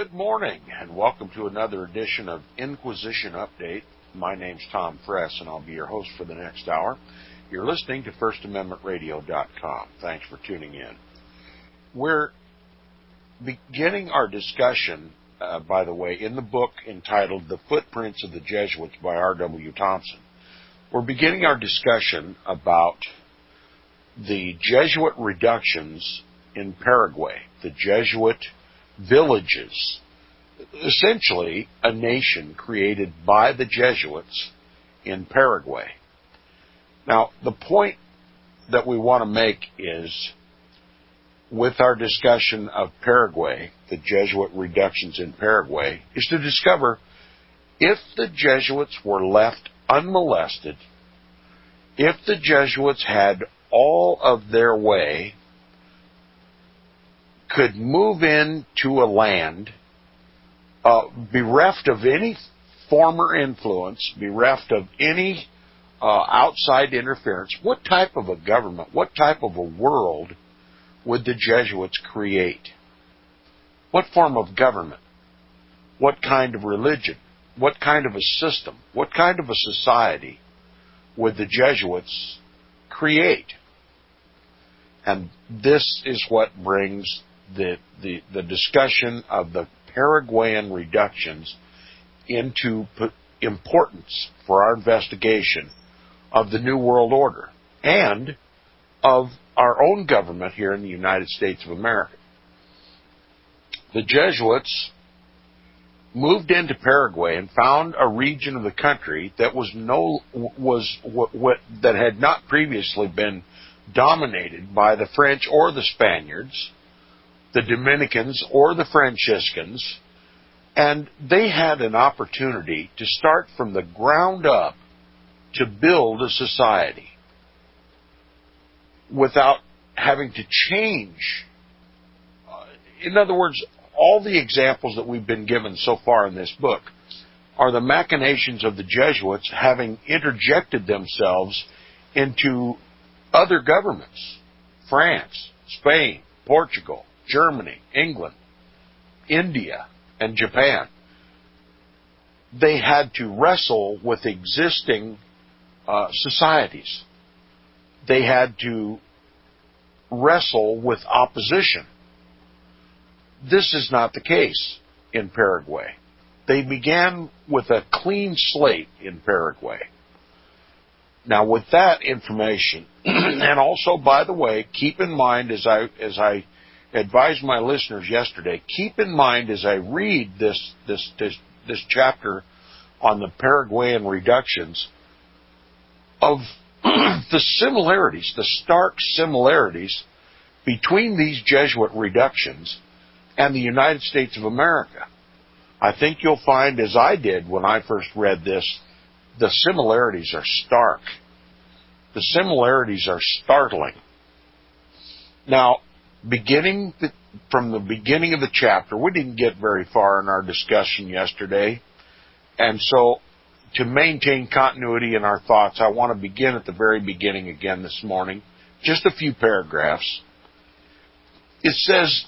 Good morning, and welcome to another edition of Inquisition Update. My name's Tom Fress, and I'll be your host for the next hour. You're listening to FirstAmendmentRadio.net. Thanks for tuning in. We're beginning our discussion, by the way, in the book entitled The Footprints of the Jesuits by R.W. Thompson. We're beginning our discussion about the Jesuit reductions in Paraguay, the Jesuit villages, essentially a nation created by the Jesuits in Paraguay. Now, the point that we want to make is, with our discussion of Paraguay, the Jesuit reductions in Paraguay, is to discover if the Jesuits were left unmolested, if the Jesuits had all of their way, could move into a land bereft of any former influence, bereft of any outside interference, what type of a government, what type of a world would the Jesuits create? What form of government? What kind of religion? What kind of a system? What kind of a society would the Jesuits create? And this is what brings the discussion of the Paraguayan reductions into importance for our investigation of the New World Order and of our own government here in the United States of America. The Jesuits moved into Paraguay and found a region of the country that that had not previously been dominated by the French or the Spaniards, the Dominicans or the Franciscans, and they had an opportunity to start from the ground up to build a society without having to change. In other words, all the examples that we've been given so far in this book are the machinations of the Jesuits having interjected themselves into other governments: France, Spain, Portugal, Germany, England, India, and Japan. They had to wrestle with existing societies. They had to wrestle with opposition. This is not the case in Paraguay. They began with a clean slate in Paraguay. Now, with that information, and also, by the way, keep in mind, as I advised my listeners yesterday, keep in mind as I read this chapter on the Paraguayan reductions of the similarities, the stark similarities between these Jesuit reductions and the United States of America. I think you'll find, as I did when I first read this, the similarities are stark. The similarities are startling. Now, from the beginning of the chapter, we didn't get very far in our discussion yesterday, and so to maintain continuity in our thoughts, I want to begin at the very beginning again this morning, just a few paragraphs. It says,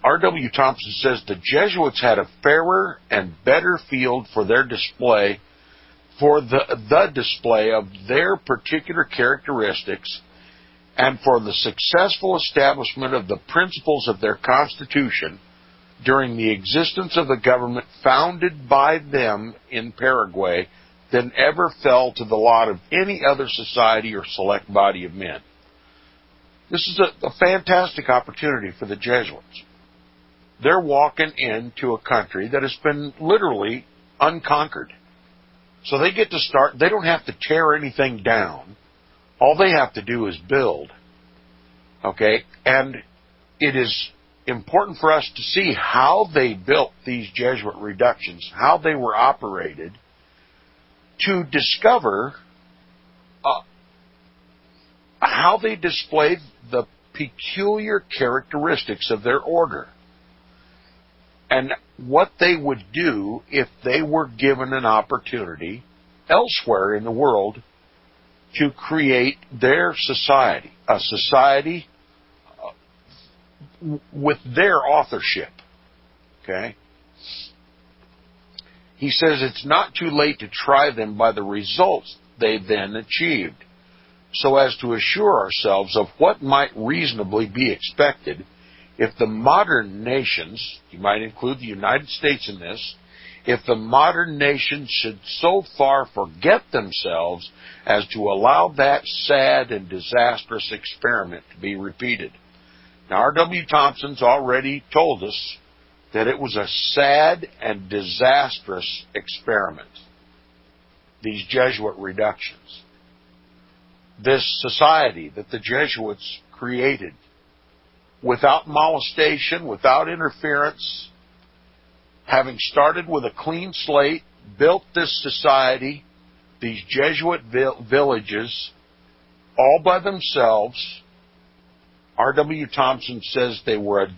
R.W. Thompson says, the Jesuits had a fairer and better field for their display, for the display of their particular characteristics, and for the successful establishment of the principles of their Constitution during the existence of the government founded by them in Paraguay than ever fell to the lot of any other society or select body of men. This is a fantastic opportunity for the Jesuits. They're walking into a country that has been literally unconquered. So they get to start. They don't have to tear anything down. All they have to do is build. Okay? And it is important for us to see how they built these Jesuit reductions, how they were operated, to discover how they displayed the peculiar characteristics of their order, and what they would do if they were given an opportunity elsewhere in the world to create their society, a society with their authorship. Okay? He says it's not too late to try them by the results they then achieved, so as to assure ourselves of what might reasonably be expected if the modern nations, you might include the United States in this, if the modern nations should so far forget themselves as to allow that sad and disastrous experiment to be repeated. Now, R.W. Thompson's already told us that it was a sad and disastrous experiment, these Jesuit reductions. This society that the Jesuits created, without molestation, without interference, having started with a clean slate, built this society, these Jesuit villages, all by themselves. R.W. Thompson says they were a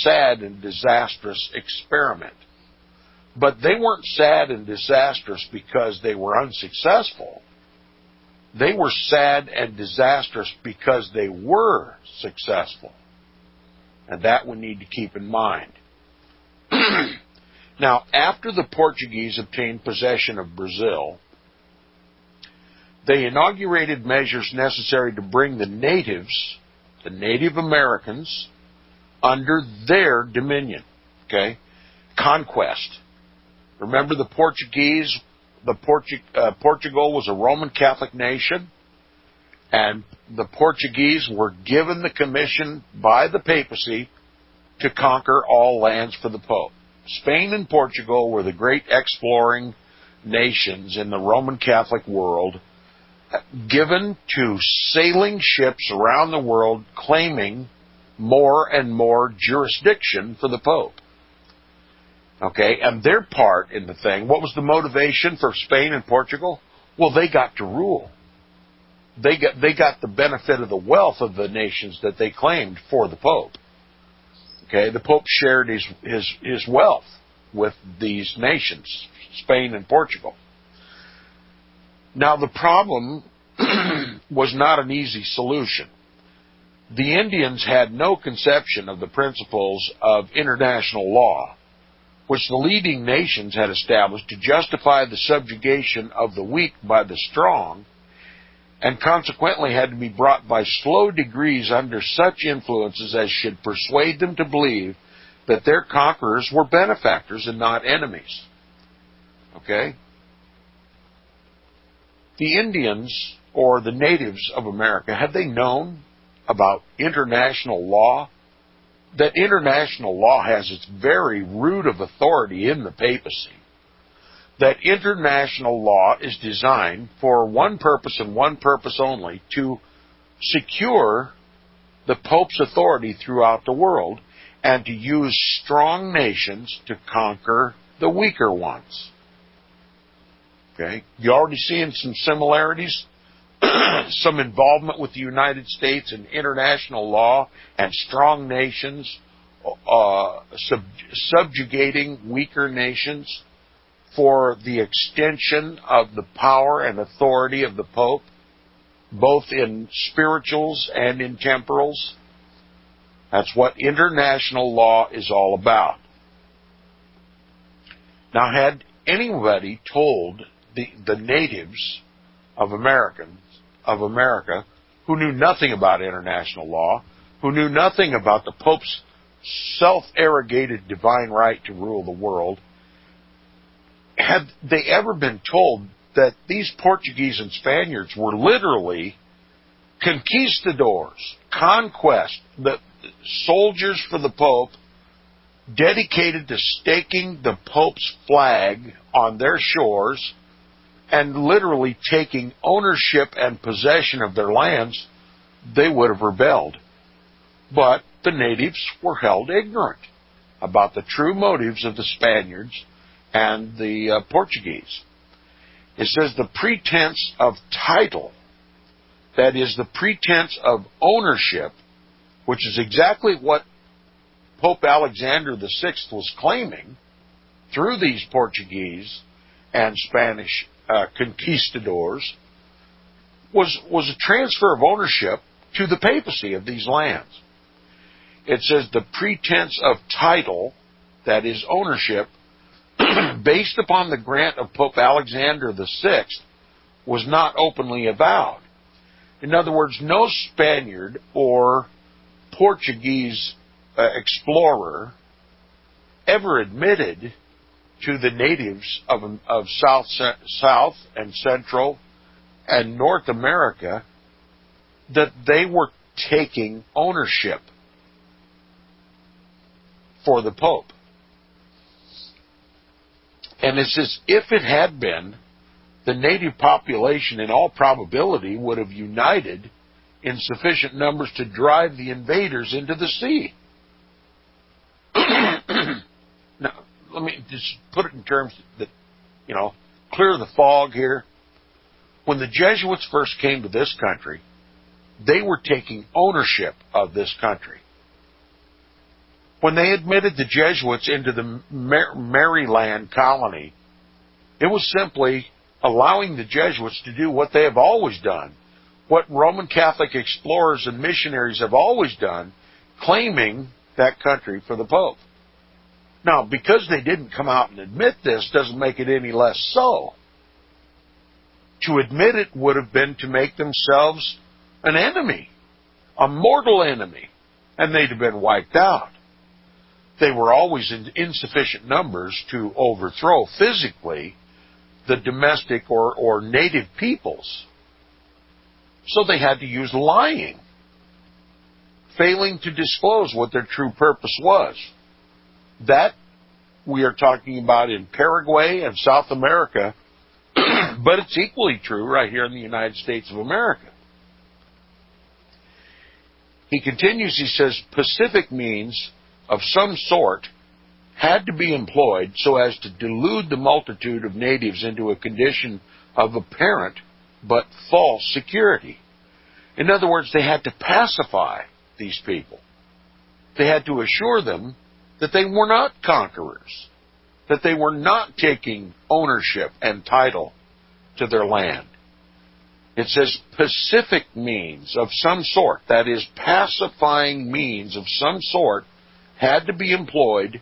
sad and disastrous experiment. But they weren't sad and disastrous because they were unsuccessful. They were sad and disastrous because they were successful. And that we need to keep in mind. Now, after the Portuguese obtained possession of Brazil, they inaugurated measures necessary to bring the natives, the Native Americans, under their dominion. Okay? Conquest. Remember the Portuguese, Portugal was a Roman Catholic nation, and the Portuguese were given the commission by the papacy to conquer all lands for the Pope. Spain and Portugal were the great exploring nations in the Roman Catholic world, given to sailing ships around the world claiming more and more jurisdiction for the Pope. Okay, and their part in the thing, what was the motivation for Spain and Portugal? Well, they got to rule. They got the benefit of the wealth of the nations that they claimed for the Pope. Okay, the Pope shared his wealth with these nations, Spain and Portugal. Now, the problem was not an easy solution. The Indians had no conception of the principles of international law, which the leading nations had established to justify the subjugation of the weak by the strong, and consequently had to be brought by slow degrees under such influences as should persuade them to believe that their conquerors were benefactors and not enemies. Okay? The Indians, or the natives of America, had they known about international law? That international law has its very root of authority in the papacy. That international law is designed for one purpose and one purpose only, to secure the Pope's authority throughout the world and to use strong nations to conquer the weaker ones. Okay? You already seeing some similarities? Some involvement with the United States in international law and strong nations subjugating weaker nations for the extension of the power and authority of the Pope, both in spirituals and in temporals. That's what international law is all about. Now, had anybody told the natives of America, who knew nothing about international law, who knew nothing about the Pope's self-arrogated divine right to rule the world, had they ever been told that these Portuguese and Spaniards were literally conquistadors, conquest, the soldiers for the Pope, dedicated to staking the Pope's flag on their shores and literally taking ownership and possession of their lands, they would have rebelled. But the natives were held ignorant about the true motives of the Spaniards and the Portuguese. It says the pretense of title, that is, the pretense of ownership, which is exactly what Pope Alexander VI was claiming through these Portuguese and Spanish conquistadors, was a transfer of ownership to the papacy of these lands. It says the pretense of title, that is ownership, based upon the grant of Pope Alexander VI, was not openly avowed. In other words, no Spaniard or Portuguese explorer ever admitted to the natives of South and Central and North America that they were taking ownership for the Pope. And it says, if it had been, the native population in all probability would have united in sufficient numbers to drive the invaders into the sea. Now, let me just put it in terms that, clear the fog here. When the Jesuits first came to this country, they were taking ownership of this country. When they admitted the Jesuits into the Maryland colony, it was simply allowing the Jesuits to do what they have always done, what Roman Catholic explorers and missionaries have always done, claiming that country for the Pope. Now, because they didn't come out and admit this doesn't make it any less so. To admit it would have been to make themselves an enemy, a mortal enemy, and they'd have been wiped out. They were always in insufficient numbers to overthrow physically the domestic or native peoples. So they had to use lying, failing to disclose what their true purpose was. That we are talking about in Paraguay and South America, but it's equally true right here in the United States of America. He continues, he says, pacific means of some sort had to be employed so as to delude the multitude of natives into a condition of apparent but false security. In other words, they had to pacify these people. They had to assure them that they were not conquerors, that they were not taking ownership and title to their land. It says pacific means of some sort, that is, pacifying means of some sort, had to be employed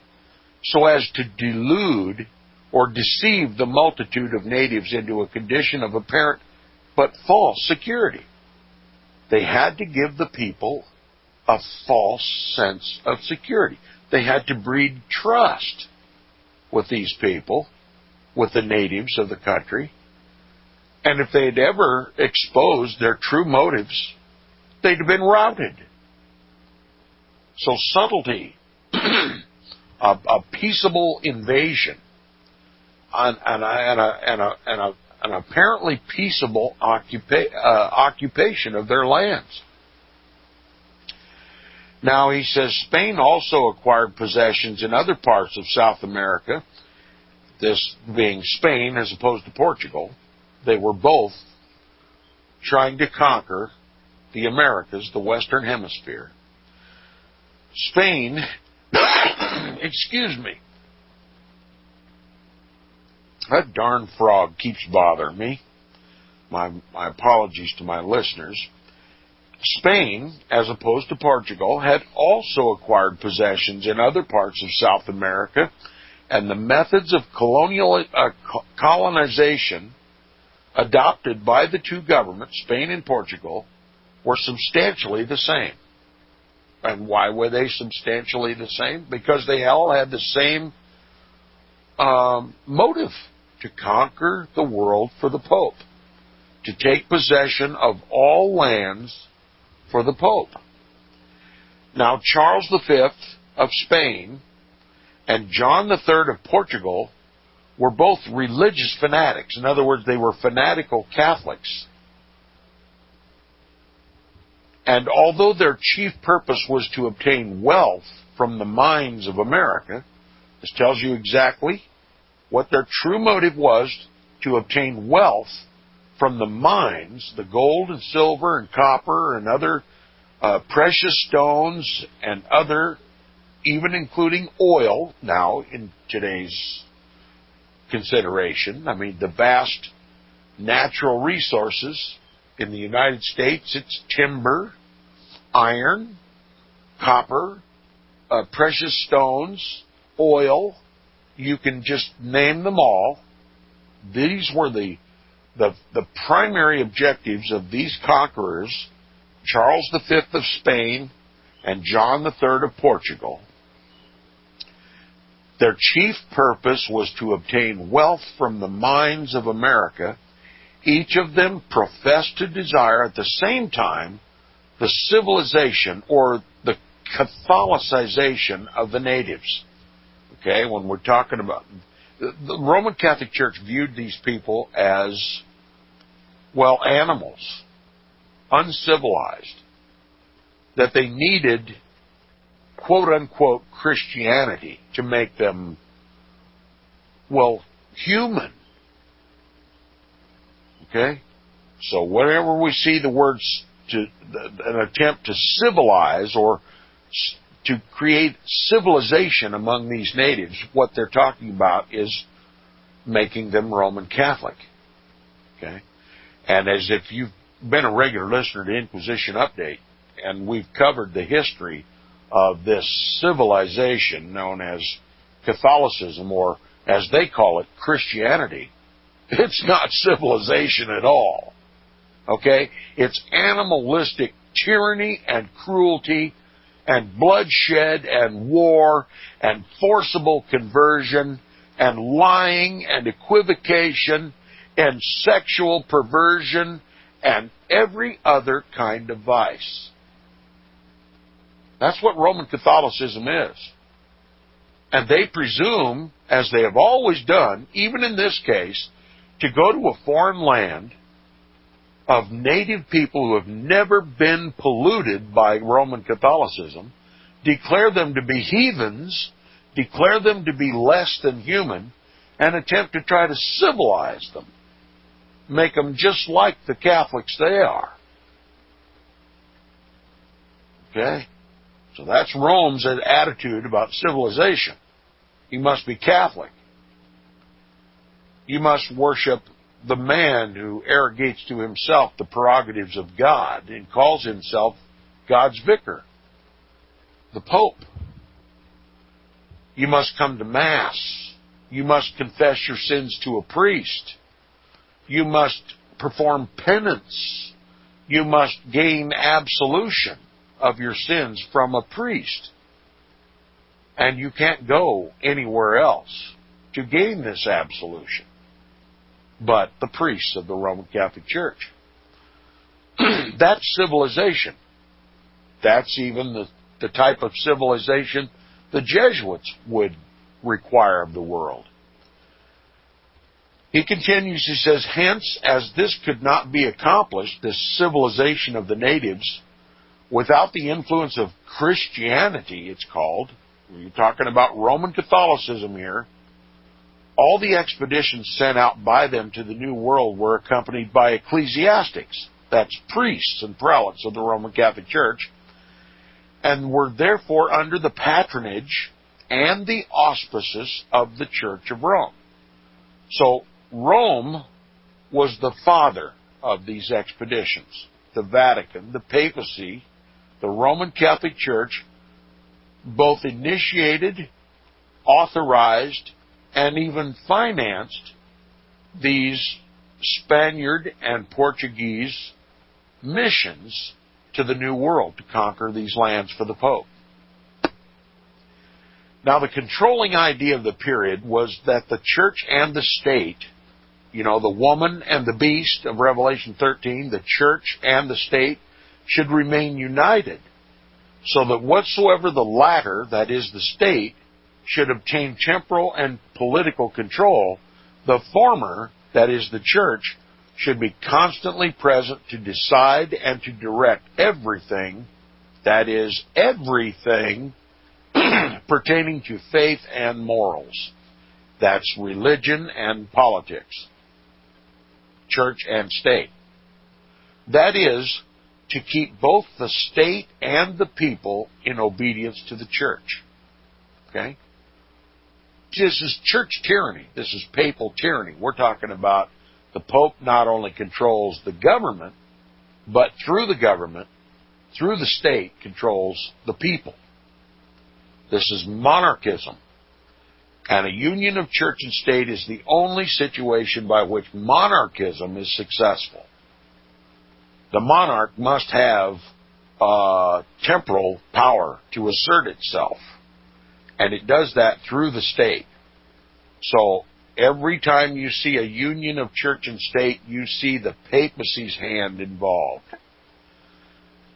so as to delude or deceive the multitude of natives into a condition of apparent but false security. They had to give the people a false sense of security. They had to breed trust with these people, with the natives of the country. And if they had ever exposed their true motives, they'd have been routed. So subtlety, a peaceable invasion, and an apparently peaceable occupation of their lands. Now, he says Spain also acquired possessions in other parts of South America, this being Spain as opposed to Portugal. They were both trying to conquer the Americas, the Western Hemisphere. Spain, excuse me, that darn frog keeps bothering me. My apologies to my listeners. Spain, as opposed to Portugal, had also acquired possessions in other parts of South America, and the methods of colonization adopted by the two governments, Spain and Portugal, were substantially the same. And why were they substantially the same? Because they all had the same motive: to conquer the world for the Pope, to take possession of all lands for the Pope. Now, Charles V of Spain and John III of Portugal were both religious fanatics. In other words, they were fanatical Catholics. And although their chief purpose was to obtain wealth from the mines of America, this tells you exactly what their true motive was: to obtain wealth from the mines, the gold and silver and copper and other precious stones and other, even including oil now in today's consideration. I mean, the vast natural resources in the United States, it's timber, iron, copper, precious stones, oil. You can just name them all. These were the primary objectives of these conquerors, Charles V of Spain and John III of Portugal. Their chief purpose was to obtain wealth from the mines of America. Each of them professed to desire at the same time the civilization or the Catholicization of the natives. Okay, when we're talking about the Roman Catholic Church viewed these people as, well, animals, uncivilized, that they needed quote-unquote Christianity to make them, well, human. Okay? So whenever we see the words an attempt to civilize or to create civilization among these natives, what they're talking about is making them Roman Catholic. Okay? And as if you've been a regular listener to Inquisition Update, and we've covered the history of this civilization known as Catholicism, or as they call it, Christianity, it's not civilization at all. Okay? It's animalistic tyranny and cruelty and bloodshed and war and forcible conversion and lying and equivocation and sexual perversion and every other kind of vice. That's what Roman Catholicism is. And they presume, as they have always done, even in this case, to go to a foreign land of native people who have never been polluted by Roman Catholicism, declare them to be heathens, declare them to be less than human, and attempt to try to civilize them, make them just like the Catholics they are. Okay? So that's Rome's attitude about civilization. You must be Catholic. You must worship the man who arrogates to himself the prerogatives of God and calls himself God's vicar, the Pope. You must come to Mass. You must confess your sins to a priest. You must perform penance. You must gain absolution of your sins from a priest. And you can't go anywhere else to gain this absolution but the priests of the Roman Catholic Church. That's civilization. That's even the type of civilization the Jesuits would require of the world. He continues, he says, hence, as this could not be accomplished, this civilization of the natives, without the influence of Christianity, it's called, we're talking about Roman Catholicism here, all the expeditions sent out by them to the New World were accompanied by ecclesiastics, that's priests and prelates of the Roman Catholic Church, and were therefore under the patronage and the auspices of the Church of Rome. So Rome was the father of these expeditions. The Vatican, the papacy, the Roman Catholic Church both initiated, authorized, and even financed these Spaniard and Portuguese missions to the New World to conquer these lands for the Pope. Now, the controlling idea of the period was that the church and the state, you know, the woman and the beast of Revelation 13, the church and the state should remain united, so that whatsoever the latter, that is the state, should obtain temporal and political control, the former, that is the church, should be constantly present to decide and to direct everything, that is everything, pertaining to faith and morals. That's religion and politics, church and state. That is, to keep both the state and the people in obedience to the church. Okay? This is church tyranny. This is papal tyranny. We're talking about the Pope not only controls the government, but through the government, through the state, controls the people. This is monarchism. And a union of church and state is the only situation by which monarchism is successful. The monarch must have temporal power to assert itself. And it does that through the state. So every time you see a union of church and state, you see the papacy's hand involved.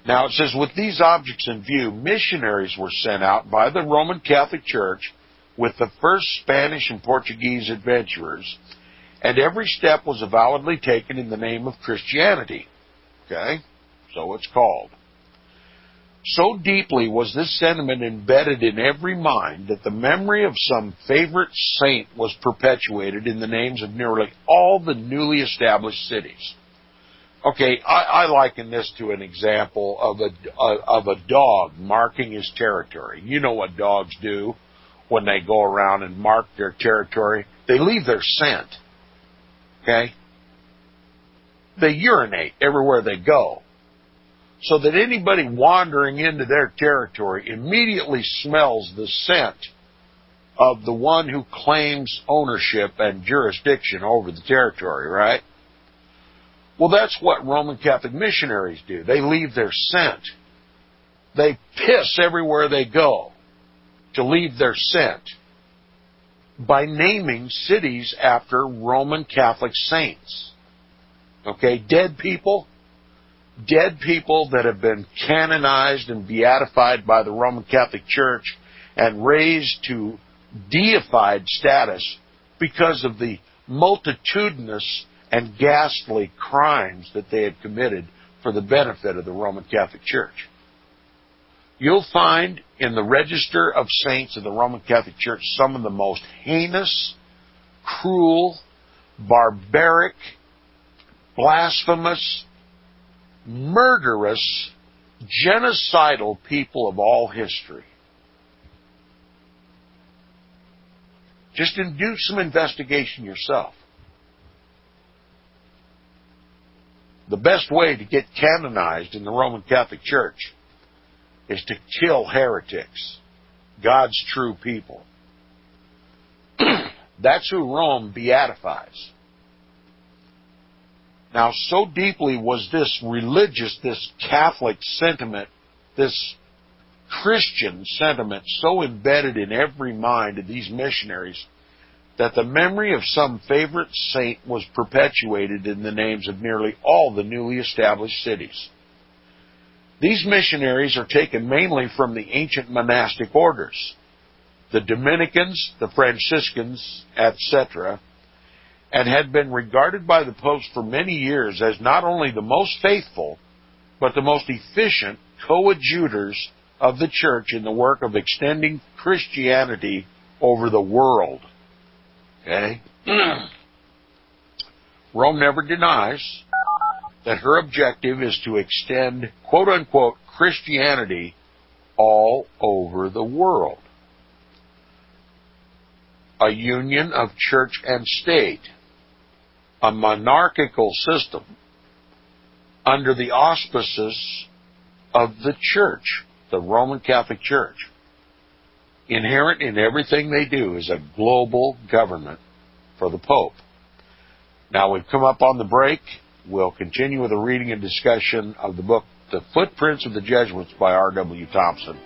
Now it says, with these objects in view, missionaries were sent out by the Roman Catholic Church with the first Spanish and Portuguese adventurers, and every step was avowedly taken in the name of Christianity. Okay? So it's called. So deeply was this sentiment embedded in every mind that the memory of some favorite saint was perpetuated in the names of nearly all the newly established cities. Okay, I liken this to an example of a dog marking his territory. You know what dogs do when they go around and mark their territory? They leave their scent. Okay? They urinate everywhere they go, so that anybody wandering into their territory immediately smells the scent of the one who claims ownership and jurisdiction over the territory, right? Well, that's what Roman Catholic missionaries do. They leave their scent. They piss everywhere they go to leave their scent by naming cities after Roman Catholic saints. Okay, dead people that have been canonized and beatified by the Roman Catholic Church and raised to deified status because of the multitudinous and ghastly crimes that they had committed for the benefit of the Roman Catholic Church. You'll find in the register of saints of the Roman Catholic Church some of the most heinous, cruel, barbaric, blasphemous, murderous, genocidal people of all history. Just do some investigation yourself. The best way to get canonized in the Roman Catholic Church is to kill heretics, God's true people. That's who Rome beatifies. Now, so deeply was this religious, this Catholic sentiment, this Christian sentiment so embedded in every mind of these missionaries that the memory of some favorite saint was perpetuated in the names of nearly all the newly established cities. These missionaries are taken mainly from the ancient monastic orders, the Dominicans, the Franciscans, etc., and had been regarded by the popes for many years as not only the most faithful, but the most efficient coadjutors of the church in the work of extending Christianity over the world. Okay? Rome never denies that her objective is to extend, quote-unquote, Christianity all over the world. A union of church and state, a monarchical system under the auspices of the church, the Roman Catholic Church. Inherent in everything they do is a global government for the Pope. Now we've come up on the break. We'll continue with a reading and discussion of the book, The Footprints of the Jesuits by R.W. Thompson,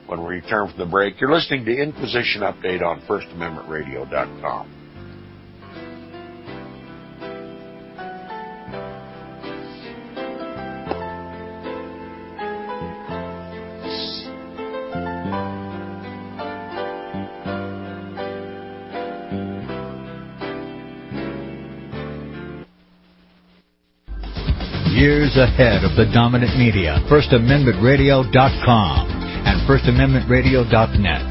when we return from the break. You're listening to Inquisition Update on FirstAmendmentRadio.com. Years ahead of the dominant media, FirstAmendmentRadio.com and FirstAmendmentRadio.net.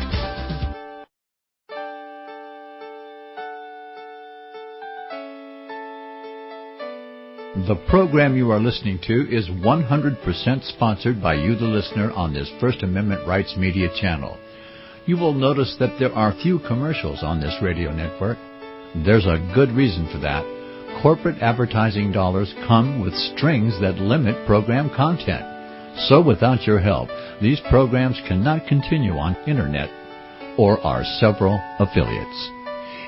The program you are listening to is 100% sponsored by you, the listener, on this First Amendment Rights Media channel. You will notice that there are few commercials on this radio network. There's a good reason for that. Corporate advertising dollars come with strings that limit program content. So without your help, these programs cannot continue on Internet or our several affiliates.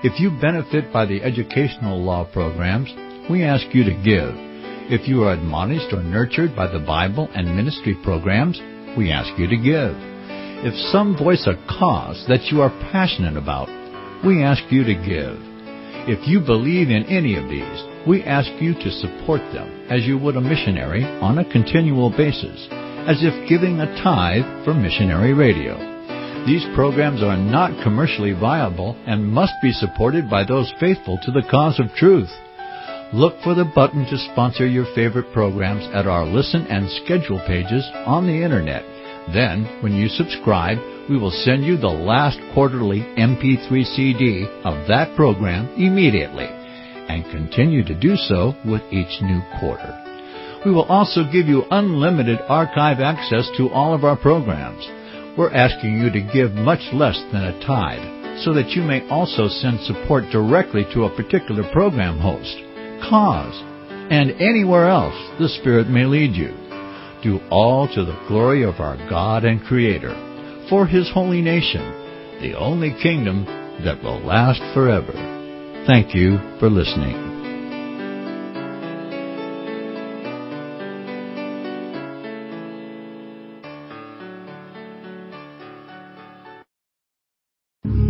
If you benefit by the educational law programs, we ask you to give. If you are admonished or nurtured by the Bible and ministry programs, we ask you to give. If some voice a cause that you are passionate about, we ask you to give. If you believe in any of these, we ask you to support them as you would a missionary on a continual basis, as if giving a tithe for missionary radio. These programs are not commercially viable and must be supported by those faithful to the cause of truth. Look for the button to sponsor your favorite programs at our listen and schedule pages on the Internet. Then, when you subscribe, we will send you the last quarterly MP3 CD of that program immediately, and continue to do so with each new quarter. We will also give you unlimited archive access to all of our programs. We're asking you to give much less than a tithe, so that you may also send support directly to a particular program host, cause, and anywhere else the Spirit may lead you. Do all to the glory of our God and Creator, for His holy nation, the only kingdom that will last forever. Thank you for listening.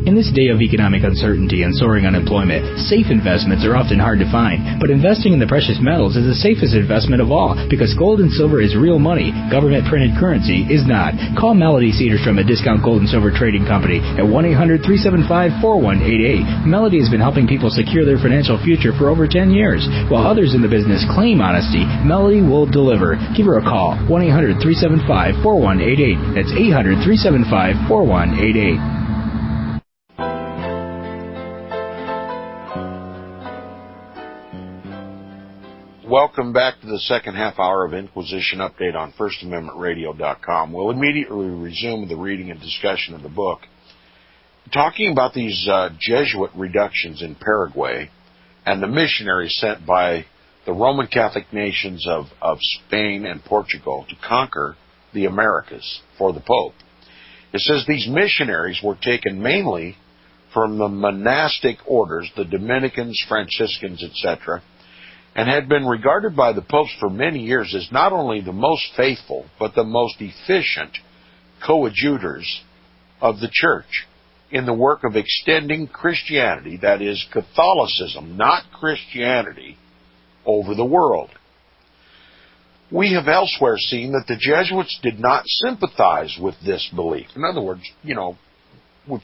In this day of economic uncertainty and soaring unemployment, safe investments are often hard to find. But investing in the precious metals is the safest investment of all, because gold and silver is real money. Government-printed currency is not. Call Melody Cedarstrom at Discount Gold and Silver Trading Company at 1-800-375-4188. Melody has been helping people secure their financial future for over 10 years. While others in the business claim honesty, Melody will deliver. Give her a call, 1-800-375-4188. That's 800-375-4188. Welcome back to the second half hour of Inquisition Update on FirstAmendmentRadio.com. We'll immediately resume the reading and discussion of the book, talking about these Jesuit reductions in Paraguay and the missionaries sent by the Roman Catholic nations of Spain and Portugal to conquer the Americas for the Pope. It says these missionaries were taken mainly from the monastic orders, the Dominicans, Franciscans, etc., and had been regarded by the popes for many years as not only the most faithful, but the most efficient coadjutors of the church in the work of extending Christianity, that is, Catholicism, not Christianity, over the world. We have elsewhere seen that the Jesuits did not sympathize with this belief. In other words, we've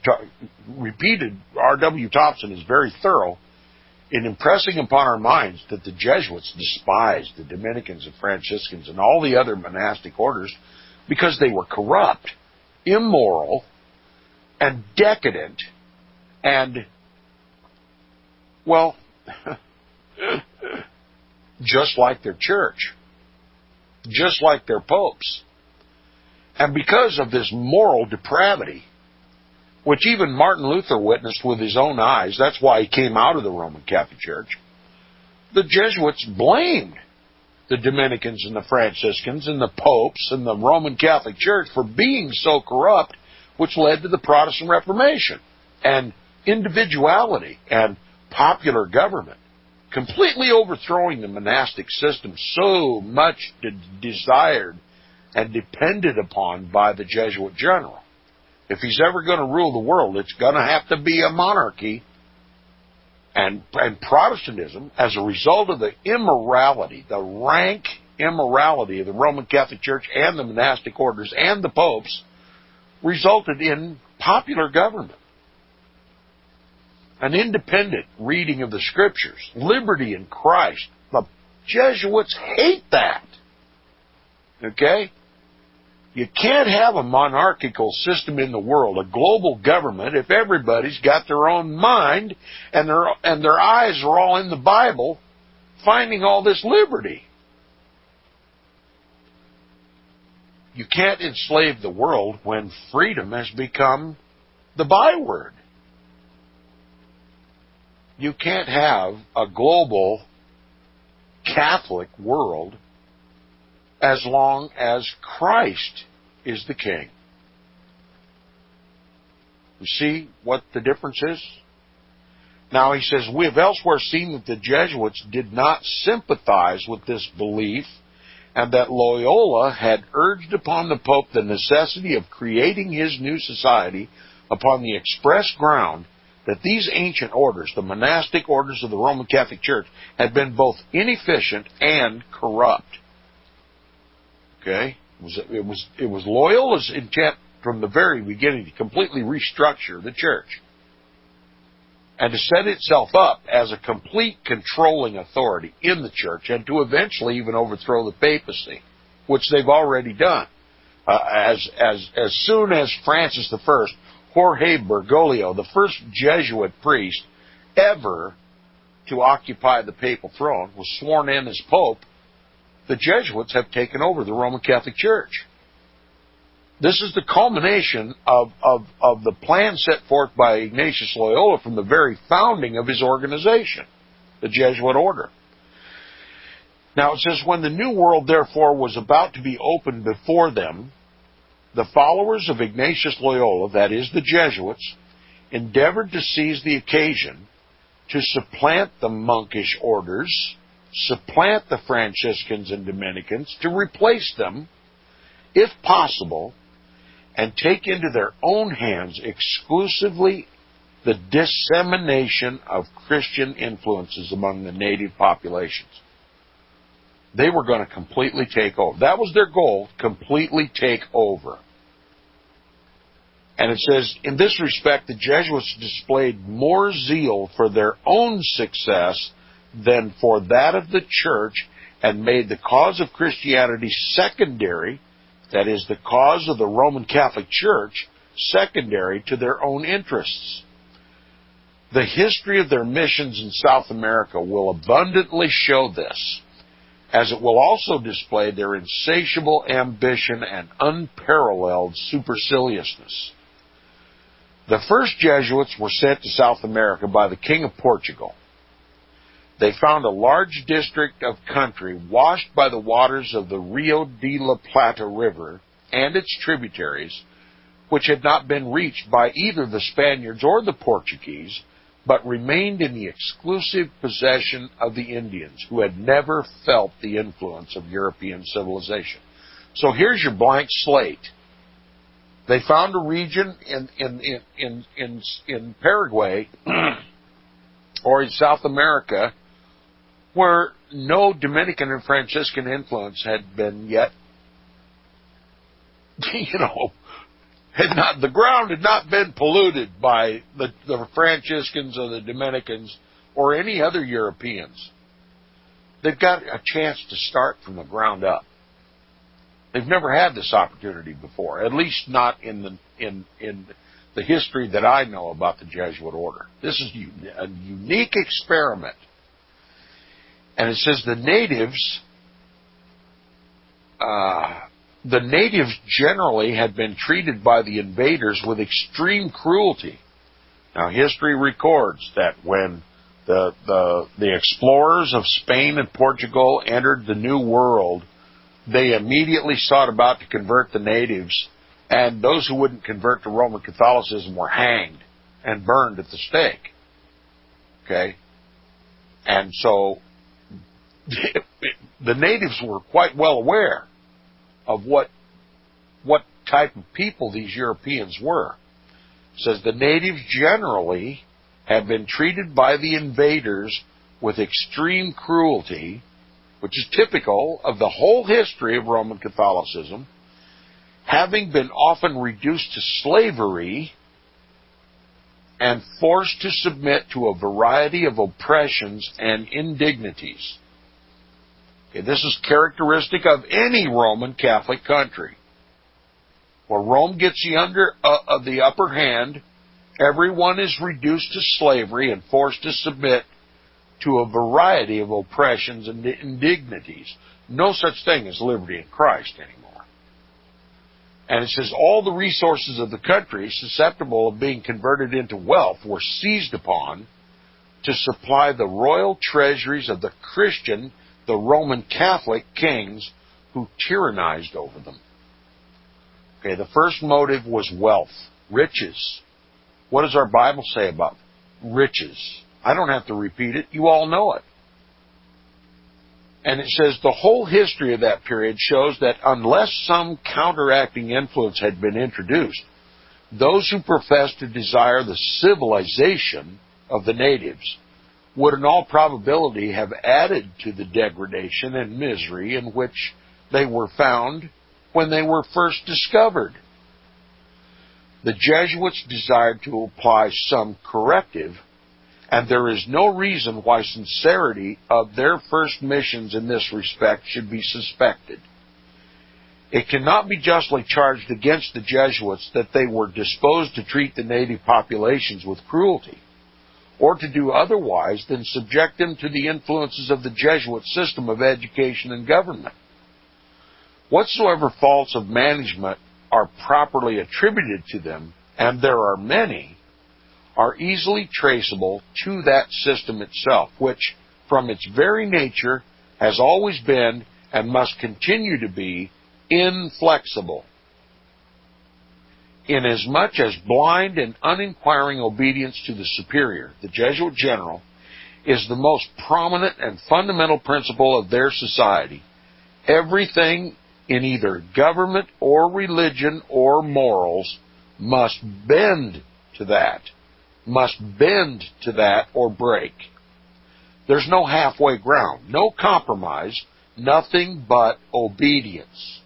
repeated, R.W. Thompson is very thorough in impressing upon our minds that the Jesuits despised the Dominicans and Franciscans and all the other monastic orders because they were corrupt, immoral, and decadent, and, well, just like their church, just like their popes. And because of this moral depravity, which even Martin Luther witnessed with his own eyes, that's why he came out of the Roman Catholic Church, the Jesuits blamed the Dominicans and the Franciscans and the popes and the Roman Catholic Church for being so corrupt, which led to the Protestant Reformation and individuality and popular government, completely overthrowing the monastic system so much desired and depended upon by the Jesuit general. If he's ever going to rule the world, it's going to have to be a monarchy. And Protestantism, as a result of the immorality, the rank immorality of the Roman Catholic Church and the monastic orders and the popes, resulted in popular government, an independent reading of the Scriptures, liberty in Christ. The Jesuits hate that. Okay? You can't have a monarchical system in the world, a global government, if everybody's got their own mind and their eyes are all in the Bible, finding all this liberty. You can't enslave the world when freedom has become the byword. You can't have a global Catholic world as long as Christ is the king. You see what the difference is? Now he says, we have elsewhere seen that the Jesuits did not sympathize with this belief, and that Loyola had urged upon the Pope the necessity of creating his new society upon the express ground that these ancient orders, the monastic orders of the Roman Catholic Church, had been both inefficient and corrupt. Okay? It was Loyola's intent from the very beginning to completely restructure the church and to set itself up as a complete controlling authority in the church, and to eventually even overthrow the papacy, which they've already done. As soon as Francis I, Jorge Bergoglio, the first Jesuit priest ever to occupy the papal throne, was sworn in as Pope, the Jesuits have taken over the Roman Catholic Church. This is the culmination of the plan set forth by Ignatius Loyola from the very founding of his organization, the Jesuit order. Now it says, when the New World therefore was about to be opened before them, the followers of Ignatius Loyola, that is the Jesuits, endeavored to seize the occasion to supplant the monkish orders, supplant the Franciscans and Dominicans, to replace them, if possible, and take into their own hands exclusively the dissemination of Christian influences among the native populations. They were going to completely take over. That was their goal, completely take over. And it says, in this respect, the Jesuits displayed more zeal for their own success than for that of the church, and made the cause of Christianity secondary, that is, the cause of the Roman Catholic Church, secondary to their own interests. The history of their missions in South America will abundantly show this, as it will also display their insatiable ambition and unparalleled superciliousness. The first Jesuits were sent to South America by the King of Portugal. They found a large district of country washed by the waters of the Rio de la Plata River and its tributaries, which had not been reached by either the Spaniards or the Portuguese, but remained in the exclusive possession of the Indians, who had never felt the influence of European civilization. So here's your blank slate. They found a region in Paraguay or in South America where no Dominican and Franciscan influence had been yet, the ground had not been polluted by the Franciscans or the Dominicans or any other Europeans. They've got a chance to start from the ground up. They've never had this opportunity before, at least not in the history that I know about the Jesuit order. This is a unique experiment. And it says the natives generally had been treated by the invaders with extreme cruelty. Now, history records that when the explorers of Spain and Portugal entered the New World, they immediately sought about to convert the natives, and those who wouldn't convert to Roman Catholicism were hanged and burned at the stake. Okay? And so the natives were quite well aware of what type of people these Europeans were. It says the natives generally had been treated by the invaders with extreme cruelty, which is typical of the whole history of Roman Catholicism, having been often reduced to slavery and forced to submit to a variety of oppressions and indignities. Okay, this is characteristic of any Roman Catholic country. Where Rome gets the upper hand, everyone is reduced to slavery and forced to submit to a variety of oppressions and indignities. No such thing as liberty in Christ anymore. And it says all the resources of the country susceptible of being converted into wealth were seized upon to supply the royal treasuries of the Roman Catholic kings who tyrannized over them. Okay, the first motive was wealth, riches. What does our Bible say about riches? I don't have to repeat it. You all know it. And it says the whole history of that period shows that unless some counteracting influence had been introduced, those who professed to desire the civilization of the natives would in all probability have added to the degradation and misery in which they were found when they were first discovered. The Jesuits desired to apply some corrective, and there is no reason why sincerity of their first missions in this respect should be suspected. It cannot be justly charged against the Jesuits that they were disposed to treat the native populations with cruelty, or to do otherwise than subject them to the influences of the Jesuit system of education and government. Whatsoever faults of management are properly attributed to them, and there are many, are easily traceable to that system itself, which, from its very nature, has always been and must continue to be inflexible. Inasmuch as blind and uninquiring obedience to the superior, the Jesuit general, is the most prominent and fundamental principle of their society, everything in either government or religion or morals must bend to that or break. There's no halfway ground, no compromise, nothing but obedience.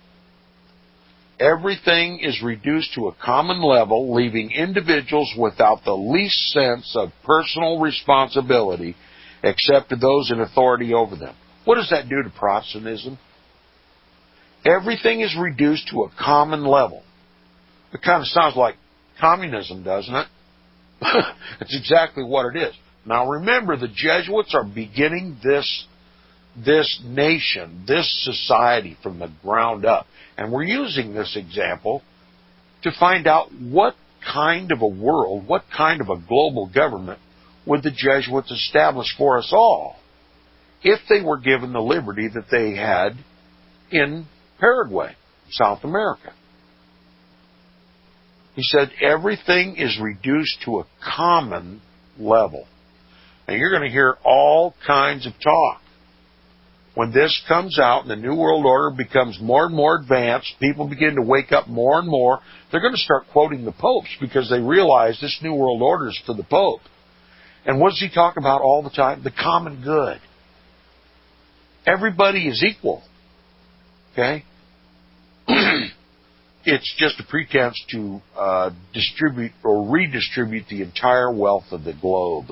Everything is reduced to a common level, leaving individuals without the least sense of personal responsibility except to those in authority over them. What does that do to Protestantism? Everything is reduced to a common level. It kind of sounds like communism, doesn't it? It's exactly what it is. Now remember, the Jesuits are beginning this nation, this society from the ground up. And we're using this example to find out what kind of a world, what kind of a global government would the Jesuits establish for us all if they were given the liberty that they had in Paraguay, South America. He said everything is reduced to a common level. Now you're going to hear all kinds of talk. When this comes out and the New World Order becomes more and more advanced, people begin to wake up more and more, they're going to start quoting the popes because they realize this New World Order is for the Pope. And what does he talk about all the time? The common good. Everybody is equal. Okay? It's just a pretense to distribute or redistribute the entire wealth of the globe.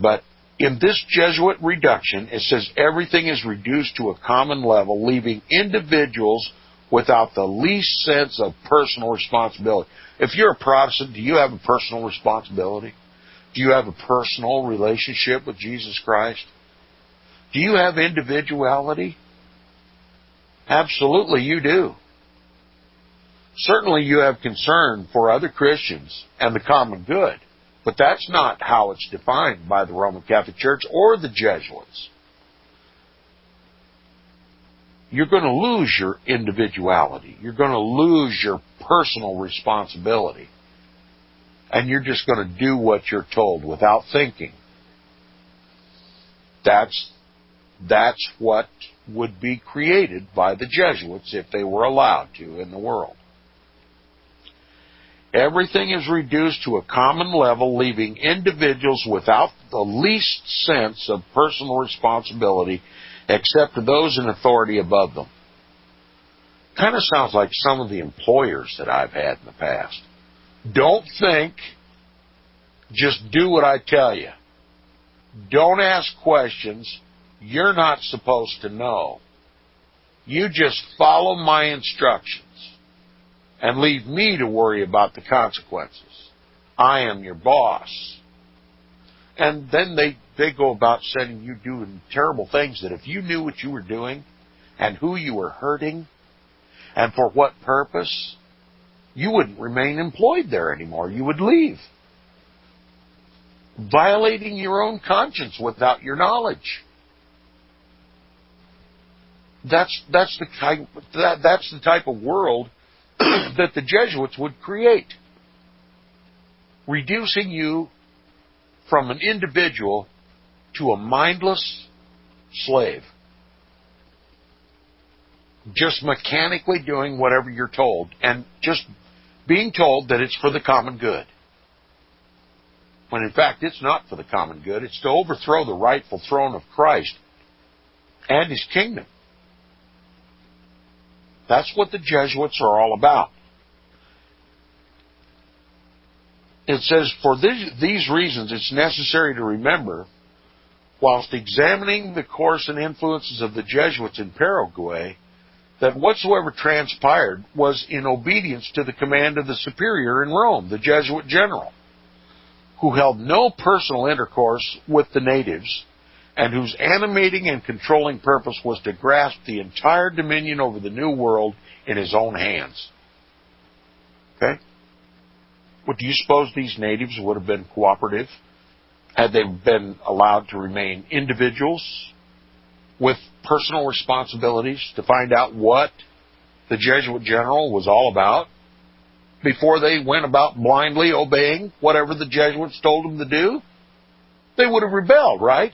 But in this Jesuit reduction, it says everything is reduced to a common level, leaving individuals without the least sense of personal responsibility. If you're a Protestant, do you have a personal responsibility? Do you have a personal relationship with Jesus Christ? Do you have individuality? Absolutely you do. Certainly you have concern for other Christians and the common good, but that's not how it's defined by the Roman Catholic Church or the Jesuits. You're going to lose your individuality. You're going to lose your personal responsibility. And you're just going to do what you're told without thinking. That's what would be created by the Jesuits if they were allowed to in the world. Everything is reduced to a common level, leaving individuals without the least sense of personal responsibility except to those in authority above them. Kind of sounds like some of the employers that I've had in the past. Don't think, just do what I tell you. Don't ask questions you're not supposed to know. You just follow my instructions and leave me to worry about the consequences. I am your boss. And then they go about sending you doing terrible things that if you knew what you were doing and who you were hurting and for what purpose, you wouldn't remain employed there anymore. You would leave. Violating your own conscience without your knowledge. That's the type of world that the Jesuits would create. reducing you from an individual to a mindless slave, just mechanically doing whatever you're told, and just being told that it's for the common good. When in fact it's not for the common good. It's to overthrow the rightful throne of Christ and His kingdom. That's what the Jesuits are all about. It says, for these reasons it's necessary to remember, whilst examining the course and influences of the Jesuits in Paraguay, that whatsoever transpired was in obedience to the command of the superior in Rome, the Jesuit general, who held no personal intercourse with the natives, and whose animating and controlling purpose was to grasp the entire dominion over the New World in his own hands. Okay? Well, do you suppose these natives would have been cooperative had they been allowed to remain individuals with personal responsibilities to find out what the Jesuit general was all about before they went about blindly obeying whatever the Jesuits told them to do? They would have rebelled, right?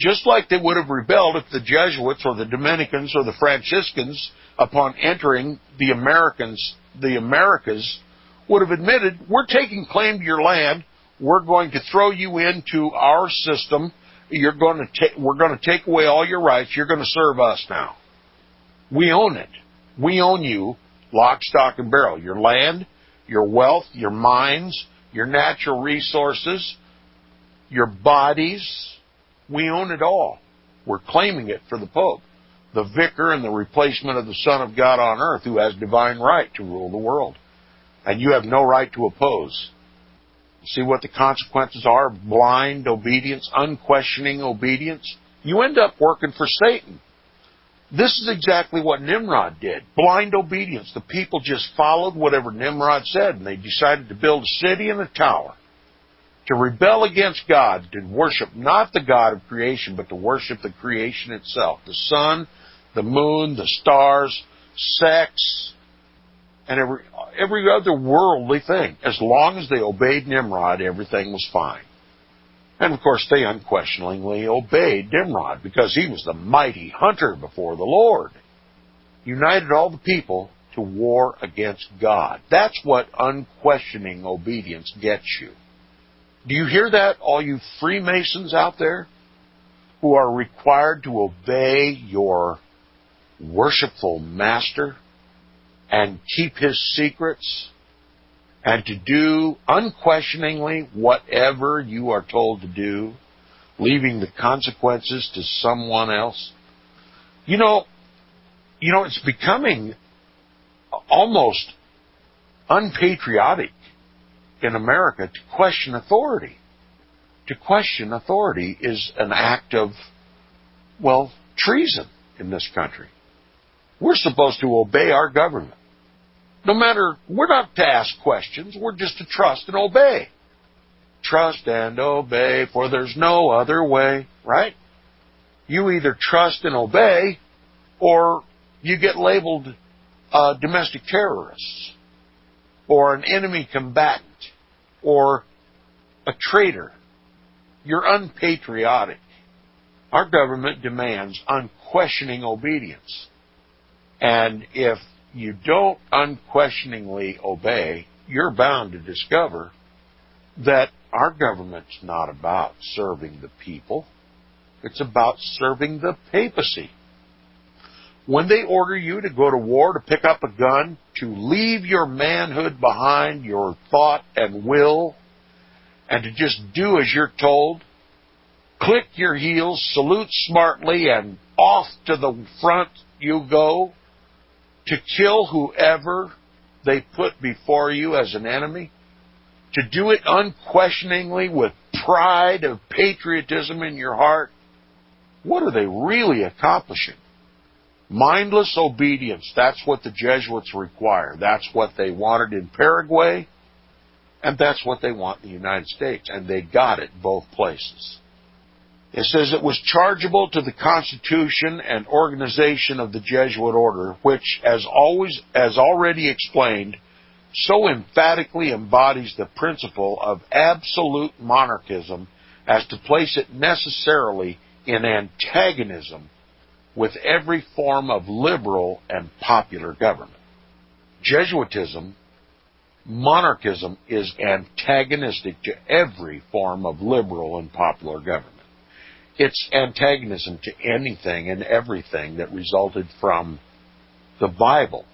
Just like they would have rebelled if the Jesuits or the Dominicans or the Franciscans, upon entering the Americas, would have admitted, we're taking claim to your land, we're going to throw you into our system, we're going to take away all your rights, you're going to serve us now. We own it. We own you, lock, stock, and barrel. Your land, your wealth, your mines, your natural resources, your bodies, we own it all. We're claiming it for the Pope, the vicar and the replacement of the Son of God on earth, who has divine right to rule the world. And you have no right to oppose. See what the consequences are of blind obedience, unquestioning obedience? You end up working for Satan. This is exactly what Nimrod did. Blind obedience. The people just followed whatever Nimrod said, and they decided to build a city and a tower. To rebel against God, to worship not the God of creation, but to worship the creation itself. The sun, the moon, the stars, sex, and every other worldly thing. As long as they obeyed Nimrod, everything was fine. And of course, they unquestioningly obeyed Nimrod, because he was the mighty hunter before the Lord. United all the people to war against God. That's what unquestioning obedience gets you. Do you hear that, all you Freemasons out there who are required to obey your worshipful master and keep his secrets and to do unquestioningly whatever you are told to do, leaving the consequences to someone else? You know, it's becoming almost unpatriotic in America to question authority. To question authority is an act of, well, treason in this country. We're supposed to obey our government. No matter, we're not to ask questions, we're just to trust and obey. Trust and obey, for there's no other way, right? You either trust and obey, or you get labeled domestic terrorists, or an enemy combatant, or a traitor. You're unpatriotic. Our government demands unquestioning obedience. And if you don't unquestioningly obey, you're bound to discover that our government's not about serving the people. It's about serving the papacy. When they order you to go to war, to pick up a gun, to leave your manhood behind, your thought and will, and to just do as you're told, click your heels, salute smartly, and off to the front you go, to kill whoever they put before you as an enemy, to do it unquestioningly with pride of patriotism in your heart, what are they really accomplishing? Mindless obedience. That's what the Jesuits require. That's what they wanted in Paraguay, and that's what they want in the United States, and they got it both places. It says it was chargeable to the constitution and organization of the Jesuit order, which, as already explained, so emphatically embodies the principle of absolute monarchism as to place it necessarily in antagonism with every form of liberal and popular government. Jesuitism, monarchism, is antagonistic to every form of liberal and popular government. It's antagonism to anything and everything that resulted from the Bible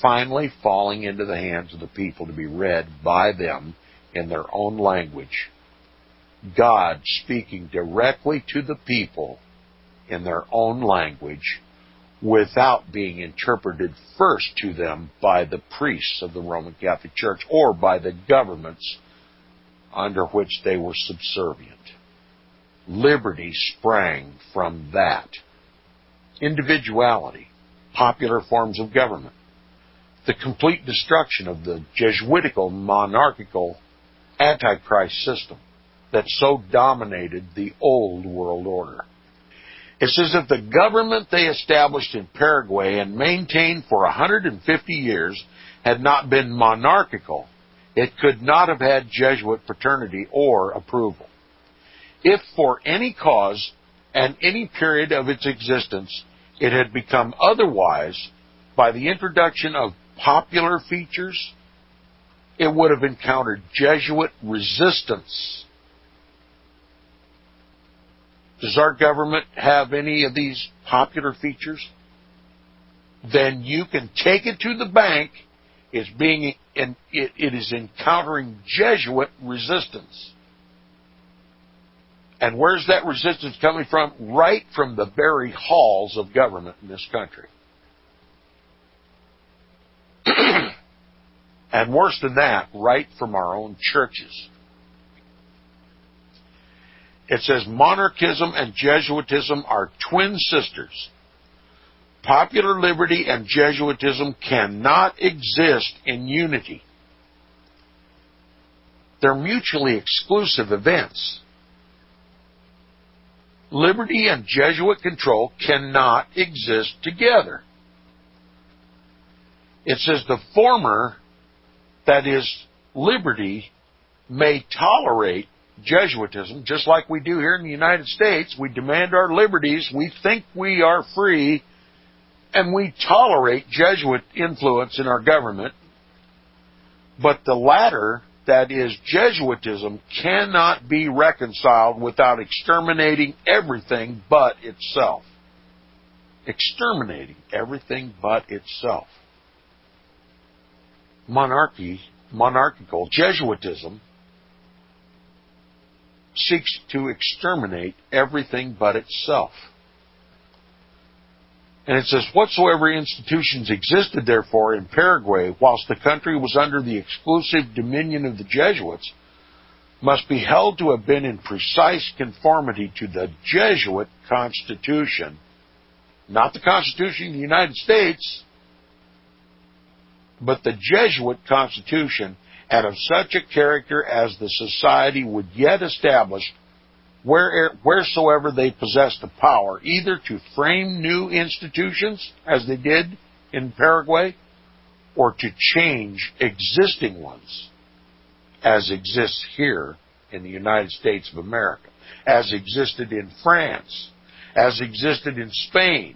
finally falling into the hands of the people to be read by them in their own language. God speaking directly to the people in their own language without being interpreted first to them by the priests of the Roman Catholic Church or by the governments under which they were subservient. Liberty sprang from that. Individuality, popular forms of government, the complete destruction of the Jesuitical, monarchical, antichrist system that so dominated the old world order. It says that the government they established in Paraguay and maintained for 150 years had not been monarchical, it could not have had Jesuit paternity or approval. If for any cause and any period of its existence it had become otherwise by the introduction of popular features, it would have encountered Jesuit resistance. Does our government have any of these popular features? Then you can take it to the bank. It is encountering Jesuit resistance. And where's that resistance coming from? Right from the very halls of government in this country. And worse than that, right from our own churches. It says monarchism and Jesuitism are twin sisters. Popular liberty and Jesuitism cannot exist in unity. They're mutually exclusive events. Liberty and Jesuit control cannot exist together. It says the former, that is, liberty, may tolerate Jesuitism, just like we do here in the United States. We demand our liberties, we think we are free, and we tolerate Jesuit influence in our government. But the latter, that is, Jesuitism, cannot be reconciled without exterminating everything but itself. Exterminating everything but itself. Monarchical Jesuitism seeks to exterminate everything but itself. And it says, whatsoever institutions existed, therefore, in Paraguay, whilst the country was under the exclusive dominion of the Jesuits, must be held to have been in precise conformity to the Jesuit Constitution, not the Constitution of the United States, but the Jesuit Constitution, and of such a character as the society would yet establish wheresoever they possessed the power, either to frame new institutions, as they did in Paraguay, or to change existing ones, as exists here in the United States of America, as existed in France, as existed in Spain,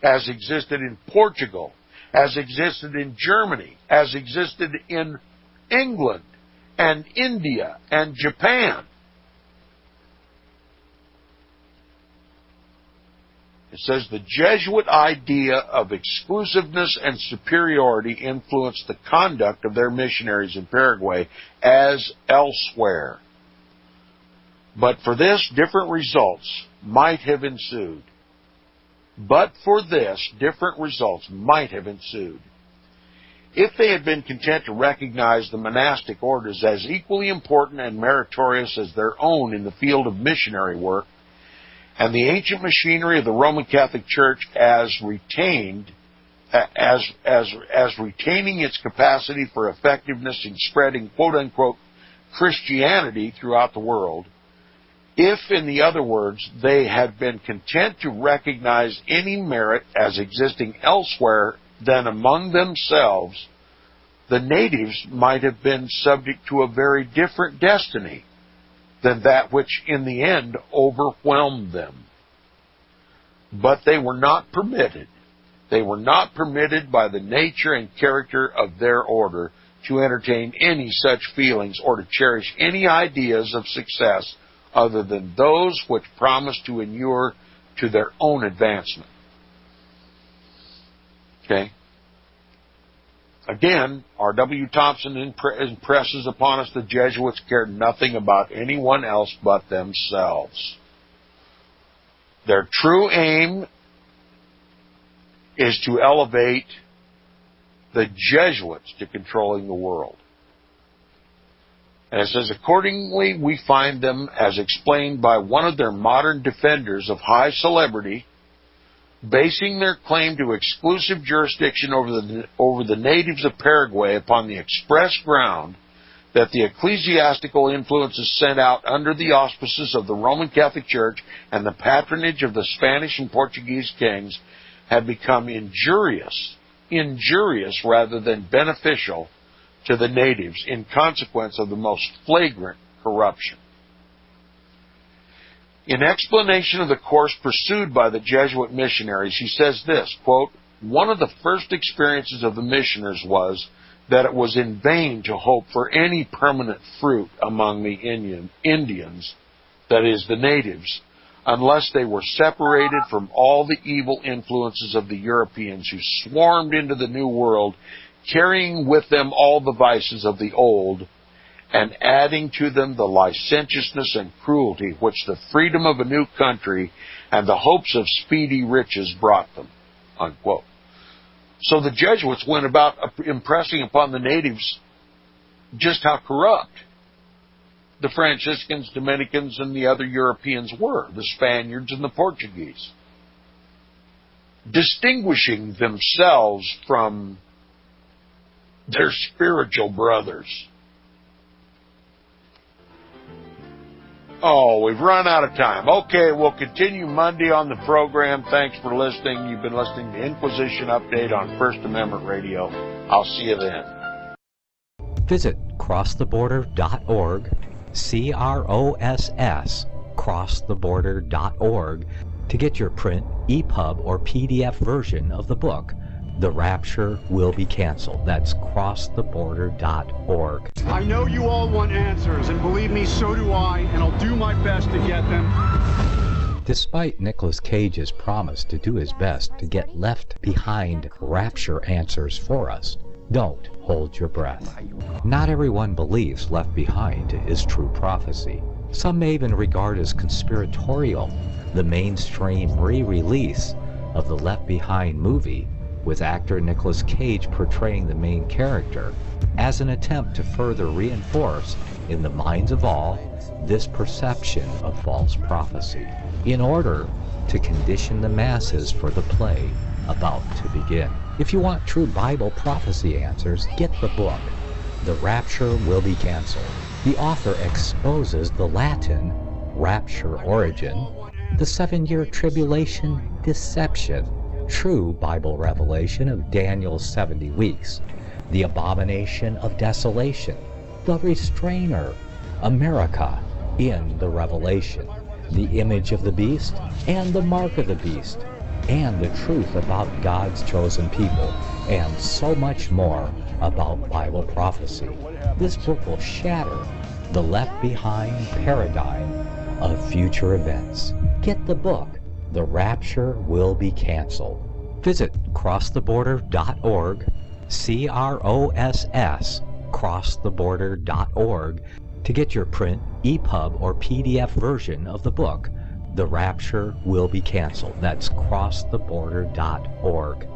as existed in Portugal, as existed in Germany, as existed in England and India and Japan. It says the Jesuit idea of exclusiveness and superiority influenced the conduct of their missionaries in Paraguay as elsewhere. But for this, different results might have ensued. If they had been content to recognize the monastic orders as equally important and meritorious as their own in the field of missionary work, and the ancient machinery of the Roman Catholic Church as retaining its capacity for effectiveness in spreading quote-unquote Christianity throughout the world, if, in the other words, they had been content to recognize any merit as existing elsewhere than among themselves, the natives might have been subject to a very different destiny than that which in the end overwhelmed them. But they were not permitted. They were not permitted by the nature and character of their order to entertain any such feelings or to cherish any ideas of success other than those which promised to inure to their own advancement. Okay? Again, R.W. Thompson impresses upon us the Jesuits cared nothing about anyone else but themselves. Their true aim is to elevate the Jesuits to controlling the world. And it says, accordingly, we find them, as explained by one of their modern defenders of high celebrity, basing their claim to exclusive jurisdiction over the natives of Paraguay upon the express ground that the ecclesiastical influences sent out under the auspices of the Roman Catholic Church and the patronage of the Spanish and Portuguese kings had become injurious rather than beneficial to the natives in consequence of the most flagrant corruption. In explanation of the course pursued by the Jesuit missionaries, he says this, quote, one of the first experiences of the missioners was that it was in vain to hope for any permanent fruit among the Indians, that is, the natives, unless they were separated from all the evil influences of the Europeans who swarmed into the New World, carrying with them all the vices of the old, and adding to them the licentiousness and cruelty which the freedom of a new country and the hopes of speedy riches brought them. Unquote. So the Jesuits went about impressing upon the natives just how corrupt the Franciscans, Dominicans, and the other Europeans were, the Spaniards and the Portuguese, distinguishing themselves from their spiritual brothers. Oh, we've run out of time. Okay, we'll continue Monday on the program. Thanks for listening. You've been listening to Inquisition Update on First Amendment Radio. I'll see you then. Visit crosstheborder.org, CROSS, crosstheborder.org, to get your print, EPUB, or PDF version of the book, The Rapture Will Be Canceled. That's crosstheborder.org. I know you all want answers, and believe me, so do I, and I'll do my best to get them. Despite Nicolas Cage's promise to do his best to get left behind rapture answers for us, don't hold your breath. Not everyone believes Left Behind is true prophecy. Some may even regard as conspiratorial the mainstream re-release of the Left Behind movie, with actor Nicolas Cage portraying the main character, as an attempt to further reinforce in the minds of all this perception of false prophecy, in order to condition the masses for the play about to begin. If you want true Bible prophecy answers, get the book, The Rapture Will Be Canceled. The author exposes the Latin rapture origin, the 7-year tribulation deception, true Bible revelation of Daniel's 70 weeks, the abomination of desolation, the restrainer, America in the Revelation, the image of the beast and the mark of the beast, and the truth about God's chosen people, and so much more about Bible prophecy. This book will shatter the Left Behind paradigm of future events. Get the book, The Rapture Will Be Canceled. Visit crosstheborder.org, CROSS, crosstheborder.org, to get your print, EPUB, or PDF version of the book, The Rapture Will Be Canceled. That's crosstheborder.org.